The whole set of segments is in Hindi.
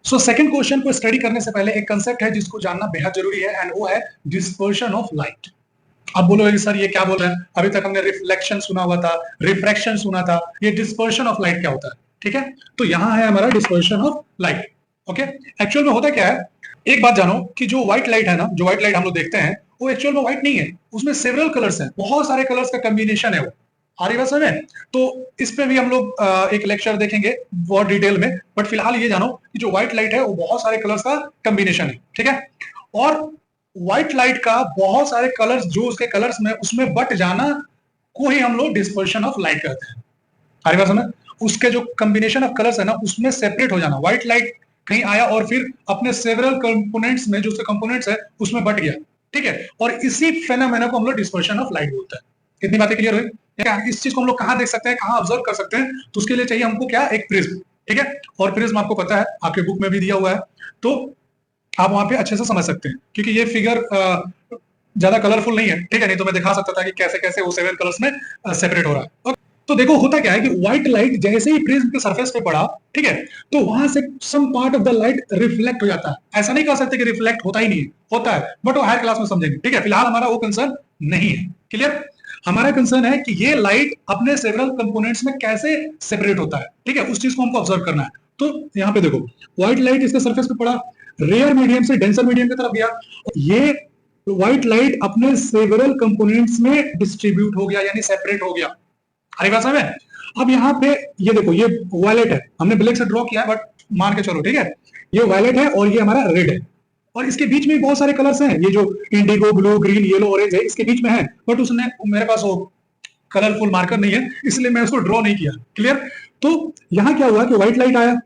सो सेकंड क्वेश्चन को स्टडी करने से पहले एक कंसेप्ट है जिसको जानना बेहद जरूरी है एंड वो है डिस्पर्शन ऑफ लाइट। आप बोलोगे सर ये क्या बोल रहे हैं, अभी तक हमने रिफ्लेक्शन सुना हुआ था, रिफ्रैक्शन सुना था, ये डिस्पर्शन ऑफ लाइट क्या होता है? ठीक है, तो यहां है हमारा dispersion of light. Okay, actual में होता क्या है, एक बात जानो कि जो व्हाइट लाइट है ना, जो व्हाइट लाइट हम लोग देखते हैं वो एक्चुअल में व्हाइट नहीं है, उसमें सेवरल कलर्स हैं, बहुत सारे कलर्स का कॉम्बिनेशन है वो। आ रही बात समझ में? तो इस पे भी हम लोग एक लेक्चर देखेंगे बहुत डिटेल में, बट फिलहाल ये जानो कि जो व्हाइट लाइट है वो बहुत सारे कलर्स का कॉम्बिनेशन है। ठीक है, और व्हाइट लाइट का बहुत सारे कलर्स जो उसके कलर्स में उसमें बट जाना को ही हम लोग डिस्पर्शन ऑफ लाइट कहते हैं। हमारी बात समझ? उसके जो कॉम्बिनेशन ऑफ कलर्स है ना उसमें सेपरेट हो जाना, व्हाइट लाइट कहीं आया और फिर अपने सेवरल कंपोनेंट्स में जो उसके कंपोनेंट्स है उसमें बट गया। ठीक है, और इसी फेनोमेना को हम लोग डिस्पर्शन ऑफ लाइट बोलते हैं। इतनी बातें क्लियर हुई क्या? इस चीज को हम लोग कहां देख सकते हैं, कहां ऑब्जर्व कर सकते हैं? तो उसके लिए चाहिए हमको क्या, एक प्रिज्म। ठीक है, और प्रिज्म आपको पता है आपके बुक में भी दिया हुआ है, तो आप वहां पे अच्छे से समझ सकते हैं, क्योंकि ये फिगर ज्यादा कलरफुल नहीं है। ठीक है, नहीं तो मैं दिखा सकता था कि कैसे कैसे वो सेवन कलर्स में सेपरेट हो रहा है। तो देखो होता क्या है कि व्हाइट लाइट जैसे ही प्रिज्म के सरफेस पे पड़ा, ठीक है, तो वहां से some part of the light reflect हो जाता है। ऐसा नहीं कह सकते कि रिफ्लेक्ट होता ही नहीं है, होता है, बट वो हायर क्लास में समझेंगे। ठीक है, फिलहाल हमारा वो कंसर्न नहीं है। क्लियर? हमारा कंसर्न है कि ये लाइट अपने सेवरल कंपोनेंट्स में कैसे सेपरेट होता है। ठीक है, उस चीज को हमको ऑब्जर्व करना है। तो यहाँ पे देखो व्हाइट लाइट इसके सरफेस पे पड़ा, रेयर मीडियम से डेंसर मीडियम की तरफ गया, ये व्हाइट लाइट अपने सेवरल कंपोनेंट्स में डिस्ट्रीब्यूट हो गया, यानी सेपरेट हो गया। हरी बात समझ में? अब यहाँ पे ये देखो, ये वायलेट है, हमने ब्लैक से ड्रॉ किया है, बट मान के चलो। ठीक है, ये वायलेट है और ये हमारा रेड है, और इसके बीच में बहुत सारे कलर्स हैं, ये जो Indigo, blue, green, yellow, orange है, इसके बीच में है, बट उसने मेरे पास वो कलरफुल मार्कर नहीं है, इसलिए मैं उसको ड्रॉ नहीं किया। क्लियर? तो यहाँ क्या हुआ कि व्हाइट लाइट आया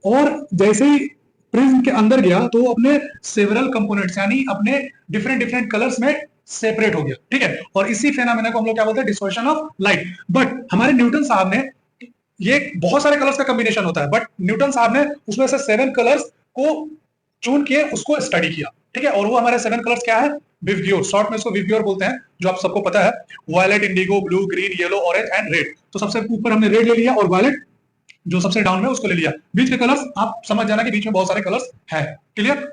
और जैसे ही प्रिज्म के अंदर गया तो वो अपने सेवरल कंपोनेंट्स यानी अपने डिफरेंट डिफरेंट कलर्स में सेपरेट हो गया। ठीक है, और इसी फेनोमेना को हम लोग क्या बोलते हैं, डिस्पर्शन ऑफ लाइट। बट हमारे न्यूटन साहब ने, ये बहुत सारे कलर्स का कॉम्बिनेशन होता है, बट न्यूटन साहब ने उसमें से 7 कलर्स को चुन के उसको स्टडी किया। ठीक है, और वो हमारे 7 कलर्स क्या है, विवग्योर, शॉर्ट में इसको विवग्योर बोलते हैं, जो आप सबको पता है, violet, indigo, blue, green, yellow, orange and red. तो सबसे ऊपर हमने रेड ले लिया और वायलेट जो सबसे डाउन में उसको ले लिया, बीच के कलर्स आप समझ जाना कि बीच में बहुत सारे कलर्स है। क्लियर?